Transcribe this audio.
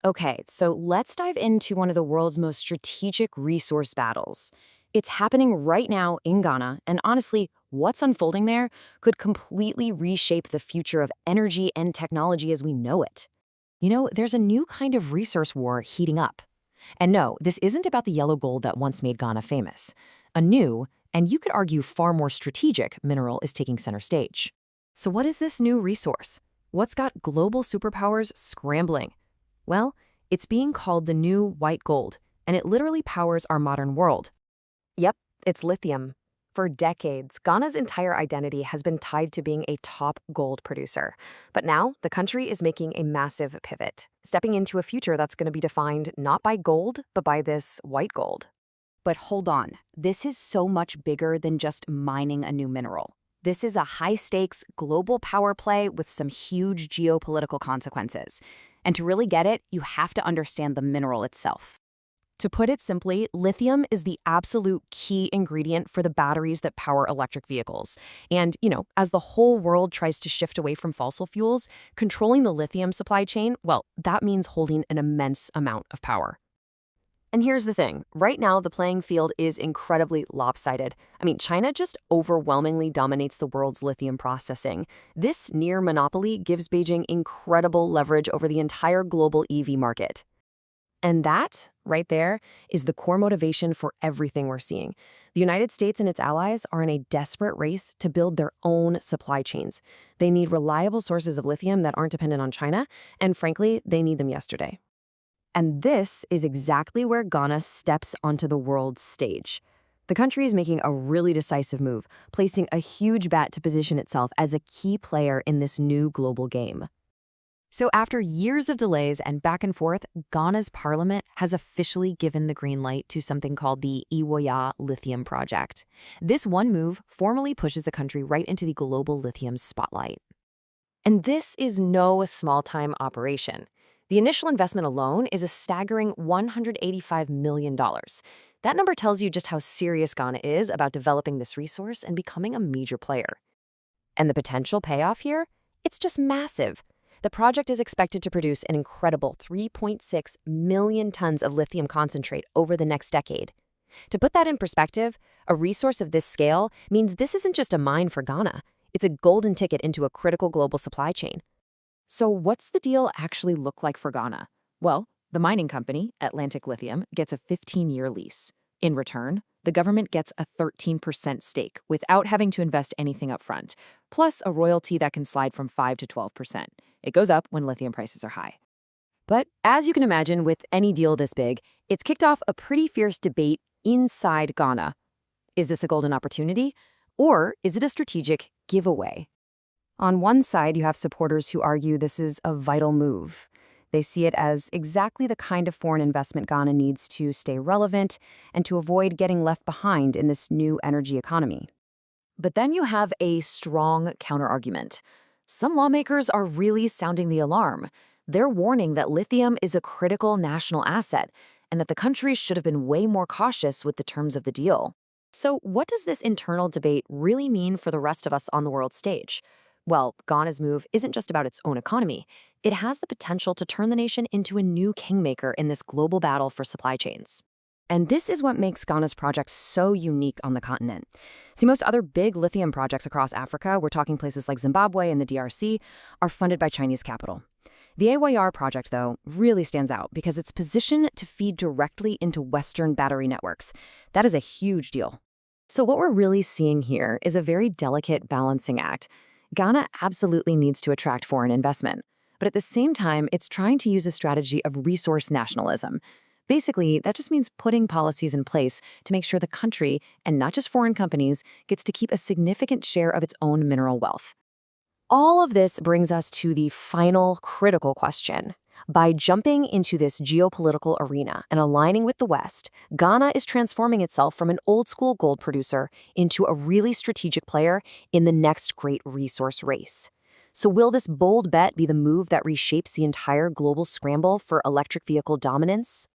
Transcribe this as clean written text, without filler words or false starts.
Okay, so let's dive into one of the world's most strategic resource battles. It's happening right now in Ghana, and honestly, what's unfolding there could completely reshape the future of energy and technology as we know it. There's a new kind of resource war heating up. And no, this isn't about the yellow gold that once made Ghana famous. A new, and you could argue far more strategic, mineral is taking center stage. So what is this new resource? What's got global superpowers scrambling? Well, it's being called the new white gold, and it literally powers our modern world. Yep, it's lithium. For decades, Ghana's entire identity has been tied to being a top gold producer. But now, the country is making a massive pivot, stepping into a future that's going to be defined not by gold, but by this white gold. But hold on, this is so much bigger than just mining a new mineral. This is a high-stakes global power play with some huge geopolitical consequences. And to really get it, you have to understand the mineral itself. To put it simply, lithium is the absolute key ingredient for the batteries that power electric vehicles. And, as the whole world tries to shift away from fossil fuels, controlling the lithium supply chain, well, that means holding an immense amount of power. And here's the thing. Right now, the playing field is incredibly lopsided. China just overwhelmingly dominates the world's lithium processing. This near monopoly gives Beijing incredible leverage over the entire global EV market. And that, right there, is the core motivation for everything we're seeing. The United States and its allies are in a desperate race to build their own supply chains. They need reliable sources of lithium that aren't dependent on China, and frankly, they need them yesterday. And this is exactly where Ghana steps onto the world stage. The country is making a really decisive move, placing a huge bet to position itself as a key player in this new global game. So after years of delays and back and forth, Ghana's parliament has officially given the green light to something called the Ewoyaa lithium project. This one move formally pushes the country right into the global lithium spotlight. And this is no small-time operation. The initial investment alone is a staggering $185 million. That number tells you just how serious Ghana is about developing this resource and becoming a major player. And the potential payoff here? It's just massive. The project is expected to produce an incredible 3.6 million tons of lithium concentrate over the next decade. To put that in perspective, a resource of this scale means this isn't just a mine for Ghana. It's a golden ticket into a critical global supply chain. So what's the deal actually look like for Ghana? Well, the mining company, Atlantic Lithium, gets a 15-year lease. In return, the government gets a 13% stake without having to invest anything up front, plus a royalty that can slide from 5 to 12%. It goes up when lithium prices are high. But as you can imagine with any deal this big, it's kicked off a pretty fierce debate inside Ghana. Is this a golden opportunity, or is it a strategic giveaway? On one side, you have supporters who argue this is a vital move. They see it as exactly the kind of foreign investment Ghana needs to stay relevant and to avoid getting left behind in this new energy economy. But then you have a strong counterargument. Some lawmakers are really sounding the alarm. They're warning that lithium is a critical national asset and that the country should have been way more cautious with the terms of the deal. So what does this internal debate really mean for the rest of us on the world stage? Well, Ghana's move isn't just about its own economy. It has the potential to turn the nation into a new kingmaker in this global battle for supply chains. And this is what makes Ghana's project so unique on the continent. See, most other big lithium projects across Africa, we're talking places like Zimbabwe and the DRC, are funded by Chinese capital. The Ewoyaa project, though, really stands out because it's positioned to feed directly into Western battery networks. That is a huge deal. So what we're really seeing here is a very delicate balancing act. Ghana absolutely needs to attract foreign investment, but at the same time, it's trying to use a strategy of resource nationalism. Basically, that just means putting policies in place to make sure the country, and not just foreign companies, gets to keep a significant share of its own mineral wealth. All of this brings us to the final critical question. By jumping into this geopolitical arena and aligning with the West, Ghana is transforming itself from an old-school gold producer into a really strategic player in the next great resource race. So will this bold bet be the move that reshapes the entire global scramble for electric vehicle dominance?